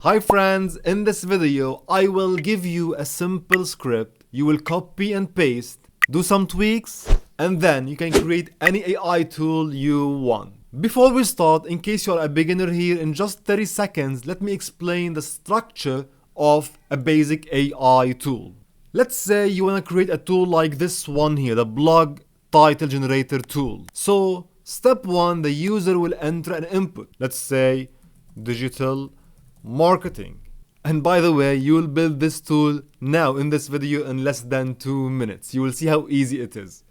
Hi friends, in this video I will give you a simple script. You will copy and paste, do some tweaks, and then you can create any AI tool you want. Before we start, in case you are a beginner here, in just 30 seconds, let me explain the structure of a basic AI tool. Let's say you want to create a tool like this one here, the blog title generator tool. So step one, the user will enter an input. Let's say digital marketing. And by the way, you will build this tool now in this video in less than 2 minutes. You will see how easy it is.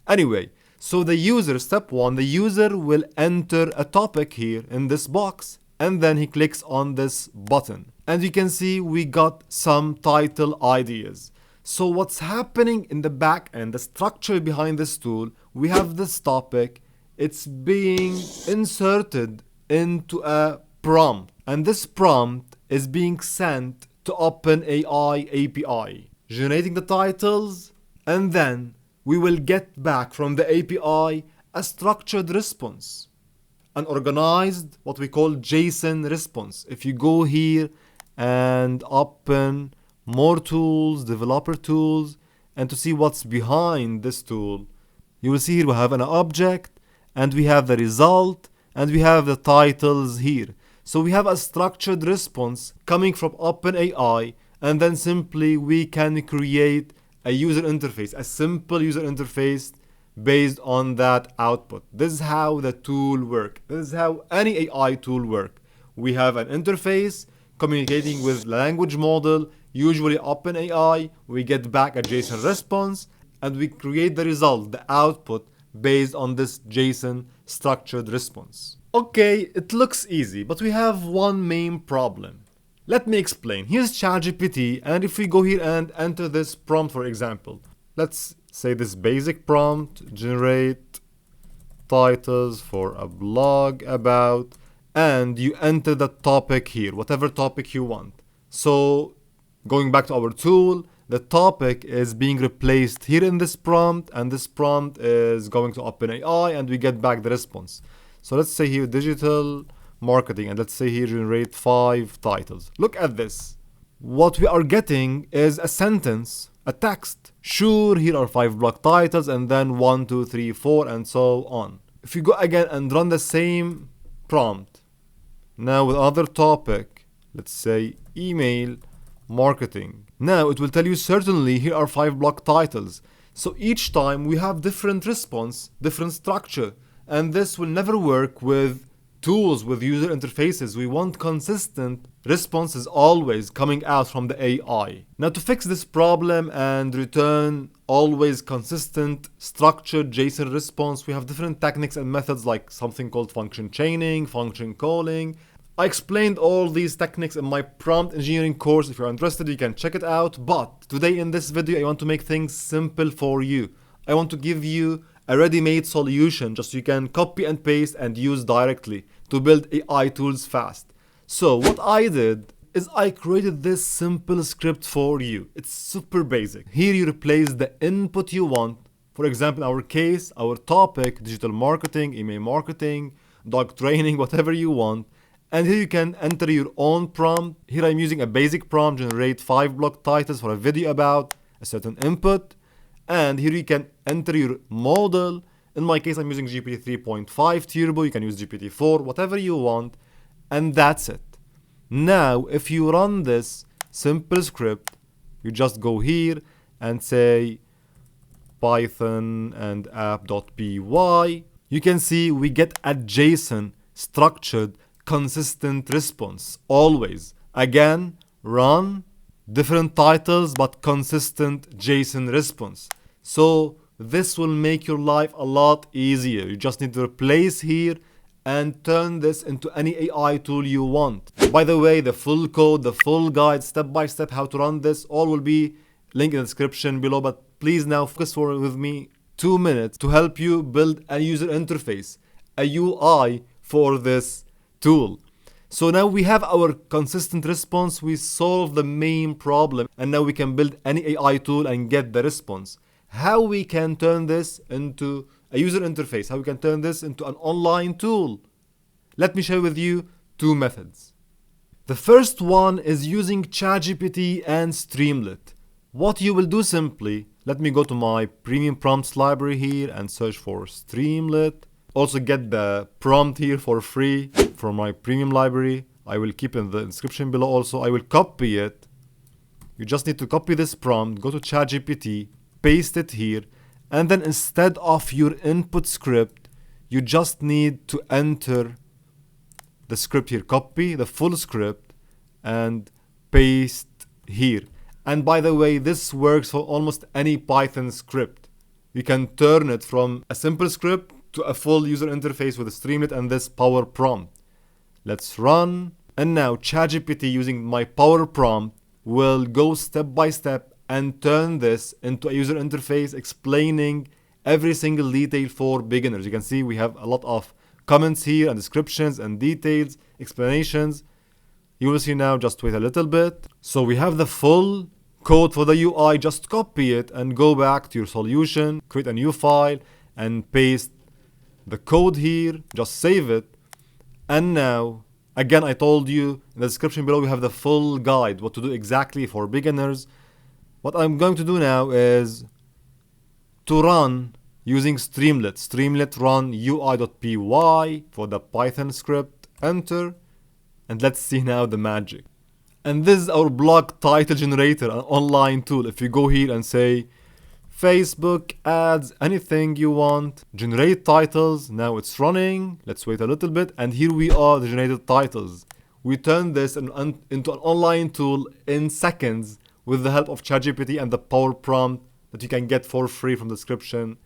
Anyway, so the user, step one, the user will enter a topic here in this box, and then he clicks on this button. And you can see we got some title ideas. So what's happening in the back end, the structure behind this tool, we have this topic, it's being inserted into a prompt, and this prompt is being sent to OpenAI API, generating the titles, and then we will get back from the API a structured response, an organized, what we call JSON response. If you go here and open more tools, developer tools, and to see what's behind this tool, you will see here we have an object, and we have the result, and we have the titles here. So we have a structured response coming from OpenAI, and then simply we can create a user interface, a simple user interface based on that output. This is how the tool works. This is how any AI tool works. We have an interface communicating with language model, usually OpenAI. We get back a JSON response, and we create the result, the output, based on this JSON structured response. Okay, it looks easy, but we have one main problem. Let me explain. Here's chatgpt, and if we go here and enter this prompt, for example, let's say this basic prompt, generate titles for a blog about, and you enter the topic here, whatever topic you want. So going back to our tool, the topic is being replaced here in this prompt, and this prompt is going to OpenAI, and we get back the response. So let's say here digital marketing, and let's say here generate 5 titles. Look at this. What we are getting is a sentence, a text. Sure, here are 5 blog titles, and then 1, 2, 3, 4, and so on. If you go again and run the same prompt, now with another topic, let's say email marketing. Now it will tell you certainly here are 5 blog titles. So each time we have different response, different structure. And this will never work with tools, with user interfaces. We want consistent responses always coming out from the AI. Now to fix this problem and return always consistent structured JSON response, we have different techniques and methods like something called function chaining, function calling. I explained all these techniques in my prompt engineering course. If you're interested, you can check it out. But today in this video, I want to make things simple for you. I want to give you a ready-made solution just so you can copy and paste and use directly to build AI tools fast. So what I did is I created this simple script for you. It's super basic. Here you replace the input you want. For example, in our case, our topic, digital marketing, email marketing, dog training, whatever you want. And here you can enter your own prompt. Here I'm using a basic prompt, generate 5 blog titles for a video about a certain input. And here you can enter your model. In my case, I'm using GPT 3.5 Turbo. You can use GPT 4, whatever you want. And that's it. Now, if you run this simple script, you just go here and say Python and app.py. You can see we get a JSON structured consistent response. Always. Again, run. Different titles but consistent JSON response. So this will make your life a lot easier. You just need to replace here and turn this into any AI tool you want. By the way, the full code, the full guide, step by step how to run this, all will be linked in the description below. But please now focus with me 2 minutes to help you build a user interface, a UI for this tool. So now we have our consistent response, we solve the main problem, and now we can build any AI tool and get the response. How we can turn this into a user interface, how we can turn this into an online tool. Let me share with you 2 methods. The first one is using ChatGPT and Streamlit. What you will do simply, let me go to my premium prompts library here and search for Streamlit. Also get the prompt here for free from my premium library. I will keep in the description below also. I will copy it. You just need to copy this prompt, go to ChatGPT, paste it here, and then instead of your input script, you just need to enter the script here. Copy the full script and paste here. And by the way, this works for almost any Python script. You can turn it from a simple script to a full user interface with a Streamlit and this power prompt. Let's run. And now ChatGPT using my power prompt will go step by step and turn this into a user interface explaining every single detail for beginners. You can see we have a lot of comments here and descriptions and details, explanations. You will see now, just wait a little bit. So we have the full code for the UI, just copy it and go back to your solution, create a new file and paste the code here, just save it. And now, again, I told you in the description below, we have the full guide, what to do exactly for beginners. What I'm going to do now is to run using Streamlit. Streamlit run ui.py for the Python script, enter, and let's see now the magic. And this is our blog title generator, an online tool. If you go here and say Facebook ads, anything you want, generate titles, now it's running. Let's wait a little bit, and here we are, the generated titles. We turn this into an online tool in seconds with the help of ChatGPT and the power prompt that you can get for free from the description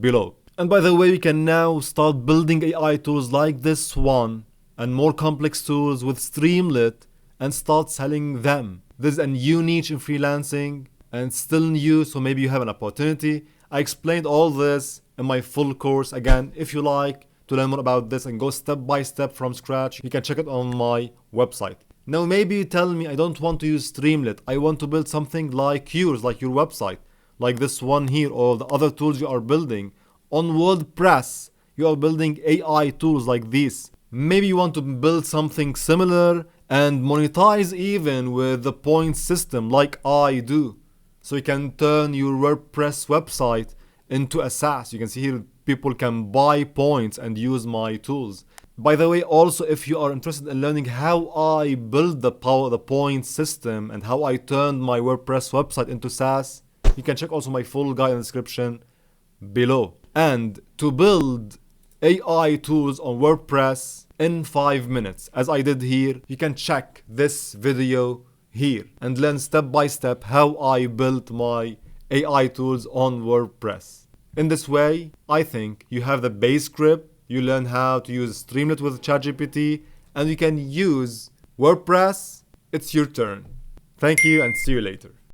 below. And by the way, we can now start building AI tools like this one and more complex tools with Streamlit and start selling them. This is a new niche in freelancing and still new, so maybe you have an opportunity. I explained all this in my full course. Again, if you like to learn more about this and go step by step from scratch, you can check it on my website. Now maybe you tell me, I don't want to use Streamlit. I want to build something like yours, like your website, like this one here or the other tools you are building. On WordPress, you are building AI tools like these. Maybe you want to build something similar and monetize even with the point system like I do. So you can turn your WordPress website into a SaaS. You can see here people can buy points and use my tools. By the way, also if you are interested in learning how I build the point system and how I turned my WordPress website into SaaS, you can check also my full guide in the description below. And to build AI tools on WordPress in 5 minutes, as I did here, you can check this video here and learn step by step how I built my AI tools on WordPress. In this way, I think you have the base script, you learn how to use Streamlit with ChatGPT, and you can use WordPress. It's your turn. Thank you and see you later.